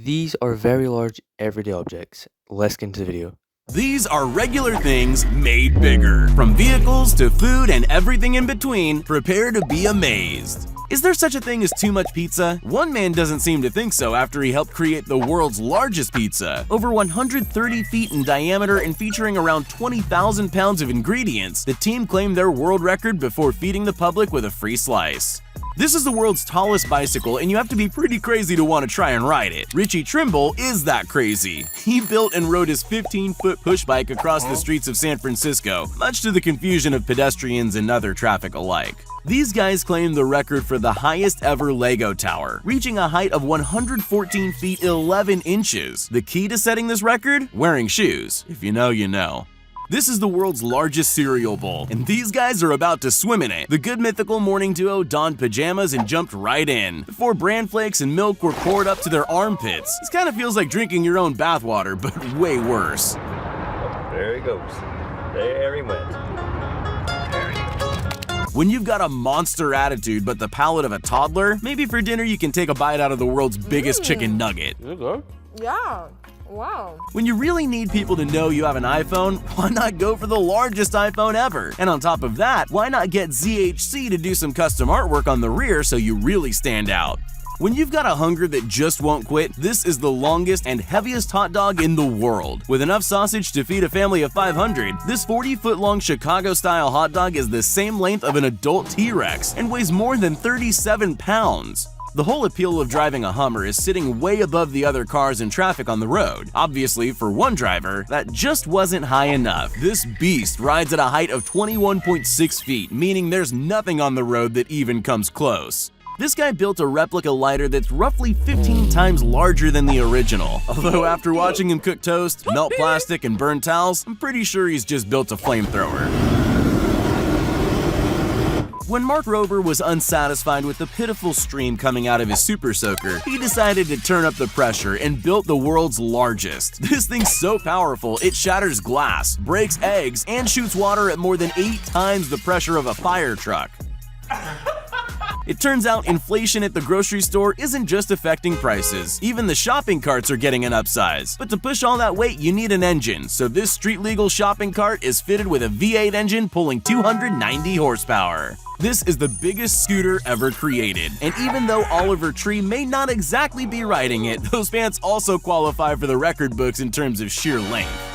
These are very large everyday objects. Let's get into the video. These are regular things made bigger. From vehicles to food and everything in between, prepare to be amazed. Is there such a thing as too much pizza? One man doesn't seem to think so after he helped create the world's largest pizza. Over 130 feet in diameter and featuring around 20,000 pounds of ingredients, the team claimed their world record before feeding the public with a free slice. This is the world's tallest bicycle, and you have to be pretty crazy to want to try and ride it. Richie Trimble is that crazy. He built and rode his 15-foot push bike across the streets of San Francisco, much to the confusion of pedestrians and other traffic alike. These guys claim the record for the highest ever Lego tower, reaching a height of 114 feet 11 inches. The key to setting this record? Wearing shoes. If you know, you know. This is the world's largest cereal bowl, and these guys are about to swim in it. The Good Mythical morning duo donned pajamas and jumped right in, before bran flakes and milk were poured up to their armpits. This kind of feels like drinking your own bathwater, but way worse. There he goes. There he went. When you've got a monster attitude but the palate of a toddler, maybe for dinner you can take a bite out of the world's biggest chicken nugget. Yeah. Wow. When you really need people to know you have an iPhone, why not go for the largest iPhone ever? And on top of that, why not get ZHC to do some custom artwork on the rear so you really stand out? When you've got a hunger that just won't quit, this is the longest and heaviest hot dog in the world. With enough sausage to feed a family of 500, this 40-foot-long Chicago-style hot dog is the same length of an adult T-Rex and weighs more than 37 pounds. The whole appeal of driving a Hummer is sitting way above the other cars and traffic on the road. Obviously, for one driver, that just wasn't high enough. This beast rides at a height of 21.6 feet, meaning there's nothing on the road that even comes close. This guy built a replica lighter that's roughly 15 times larger than the original. Although after watching him cook toast, melt plastic, and burn towels, I'm pretty sure he's just built a flamethrower. When Mark Rober was unsatisfied with the pitiful stream coming out of his Super Soaker, he decided to turn up the pressure and built the world's largest. This thing's so powerful, it shatters glass, breaks eggs, and shoots water at more than 8 times the pressure of a fire truck. It turns out inflation at the grocery store isn't just affecting prices. Even the shopping carts are getting an upsize. But to push all that weight, you need an engine, so this street-legal shopping cart is fitted with a V8 engine pulling 290 horsepower. This is the biggest scooter ever created, and even though Oliver Tree may not exactly be riding it, those pants also qualify for the record books in terms of sheer length.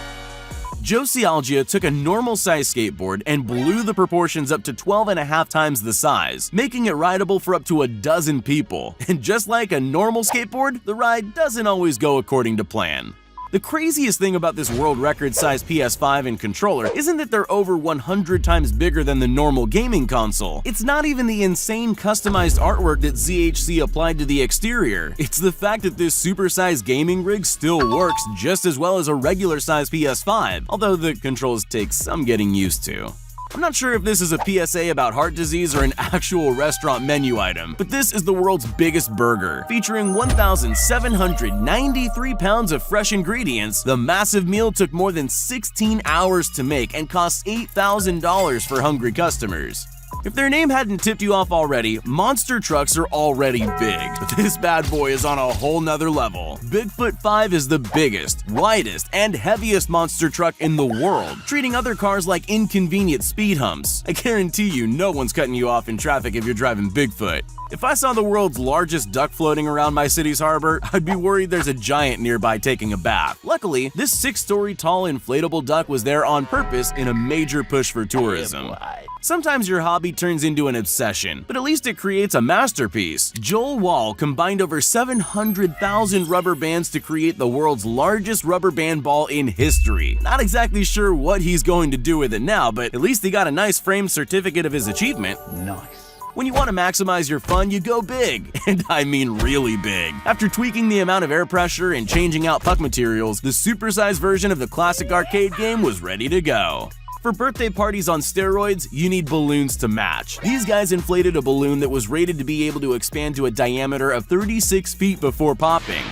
Joe Cialgia took a normal-sized skateboard and blew the proportions up to 12.5 times the size, making it rideable for up to a dozen people. And just like a normal skateboard, the ride doesn't always go according to plan. The craziest thing about this world record-sized PS5 and controller isn't that they're over 100 times bigger than the normal gaming console. It's not even the insane customized artwork that ZHC applied to the exterior. It's the fact that this supersized gaming rig still works just as well as a regular-sized PS5, although the controls take some getting used to. I'm not sure if this is a PSA about heart disease or an actual restaurant menu item, but this is the world's biggest burger. Featuring 1,793 pounds of fresh ingredients, the massive meal took more than 16 hours to make and cost $8,000 for hungry customers. If their name hadn't tipped you off already, monster trucks are already big, but this bad boy is on a whole nother level. Bigfoot 5 is the biggest, widest, and heaviest monster truck in the world, treating other cars like inconvenient speed humps. I guarantee you no one's cutting you off in traffic if you're driving Bigfoot. If I saw the world's largest duck floating around my city's harbor, I'd be worried there's a giant nearby taking a bath. Luckily, this 6-story tall inflatable duck was there on purpose in a major push for tourism. Sometimes your hobby turns into an obsession, but at least it creates a masterpiece. Joel Wall combined over 700,000 rubber bands to create the world's largest rubber band ball in history. Not exactly sure what he's going to do with it now, but at least he got a nice framed certificate of his achievement. Nice. When you want to maximize your fun, you go big, and I mean really big. After tweaking the amount of air pressure and changing out puck materials, the supersized version of the classic arcade game was ready to go. For birthday parties on steroids, you need balloons to match. These guys inflated a balloon that was rated to be able to expand to a diameter of 36 feet before popping.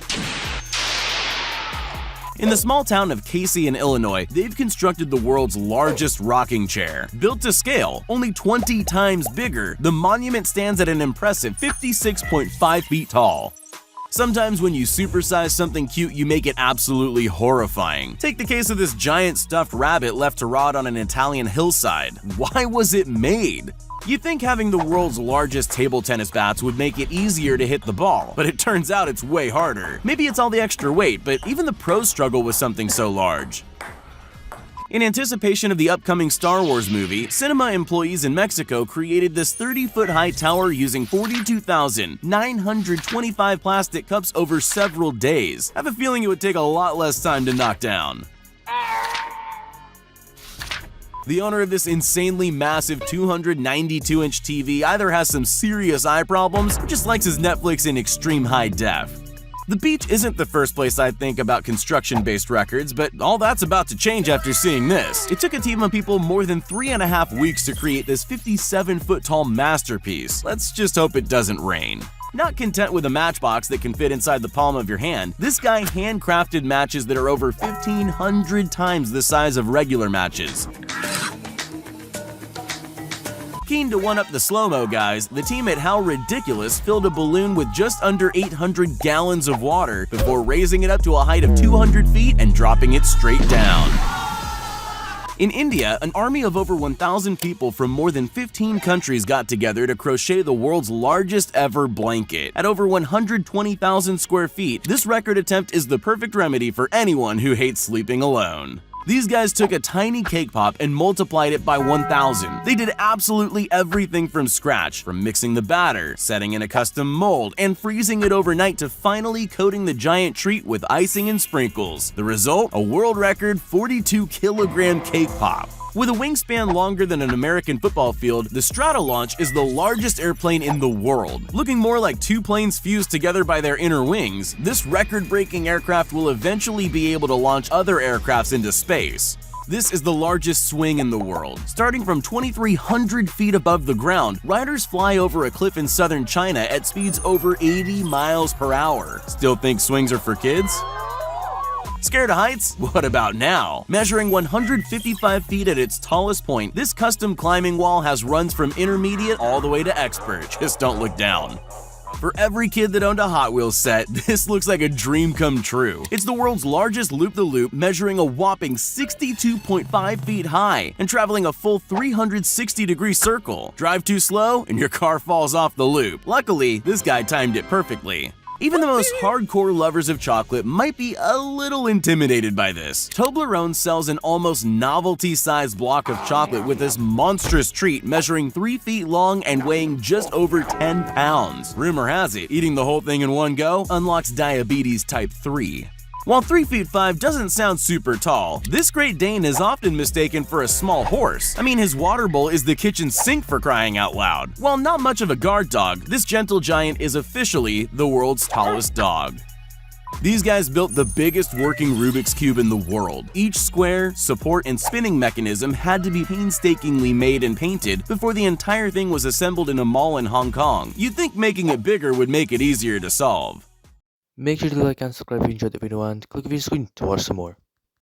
In the small town of Casey in Illinois, they've constructed the world's largest rocking chair. Built to scale, only 20 times bigger, the monument stands at an impressive 56.5 feet tall. Sometimes when you supersize something cute, you make it absolutely horrifying. Take the case of this giant stuffed rabbit left to rot on an Italian hillside. Why was it made? You'd think having the world's largest table tennis bats would make it easier to hit the ball, but it turns out it's way harder. Maybe it's all the extra weight, but even the pros struggle with something so large. In anticipation of the upcoming Star Wars movie, cinema employees in Mexico created this 30-foot high tower using 42,925 plastic cups over several days. I have a feeling it would take a lot less time to knock down. The owner of this insanely massive 292-inch TV either has some serious eye problems or just likes his Netflix in extreme high def. The beach isn't the first place I'd think about construction-based records, but all that's about to change after seeing this. It took a team of people more than 3.5 weeks to create this 57-foot-tall masterpiece. Let's just hope it doesn't rain. Not content with a matchbox that can fit inside the palm of your hand, this guy handcrafted matches that are over 1,500 times the size of regular matches. Keen to one-up the slow-mo guys, the team at How Ridiculous filled a balloon with just under 800 gallons of water before raising it up to a height of 200 feet and dropping it straight down. In India, an army of over 1,000 people from more than 15 countries got together to crochet the world's largest ever blanket. At over 120,000 square feet, this record attempt is the perfect remedy for anyone who hates sleeping alone. These guys took a tiny cake pop and multiplied it by 1,000. They did absolutely everything from scratch, from mixing the batter, setting in a custom mold, and freezing it overnight to finally coating the giant treat with icing and sprinkles. The result? A world record 42-kilogram cake pop. With a wingspan longer than an American football field, the Stratolaunch is the largest airplane in the world. Looking more like two planes fused together by their inner wings, this record-breaking aircraft will eventually be able to launch other aircrafts into space. This is the largest swing in the world. Starting from 2,300 feet above the ground, riders fly over a cliff in southern China at speeds over 80 miles per hour. Still think swings are for kids? Scared of heights? What about now? Measuring 155 feet at its tallest point, this custom climbing wall has runs from intermediate all the way to expert. Just don't look down. For every kid that owned a Hot Wheels set, this looks like a dream come true. It's the world's largest loop-the-loop, measuring a whopping 62.5 feet high and traveling a full 360-degree circle. Drive too slow and your car falls off the loop. Luckily, this guy timed it perfectly. Even the most hardcore lovers of chocolate might be a little intimidated by this. Toblerone sells an almost novelty-sized block of chocolate with this monstrous treat measuring 3 feet long and weighing just over 10 pounds. Rumor has it, eating the whole thing in one go unlocks diabetes type 3. While 3 feet 5 doesn't sound super tall, this Great Dane is often mistaken for a small horse. I mean, his water bowl is the kitchen sink for crying out loud. While not much of a guard dog, this gentle giant is officially the world's tallest dog. These guys built the biggest working Rubik's Cube in the world. Each square, support, and spinning mechanism had to be painstakingly made and painted before the entire thing was assembled in a mall in Hong Kong. You'd think making it bigger would make it easier to solve. Make sure to like and subscribe if you enjoyed the video and click the video screen to watch some more.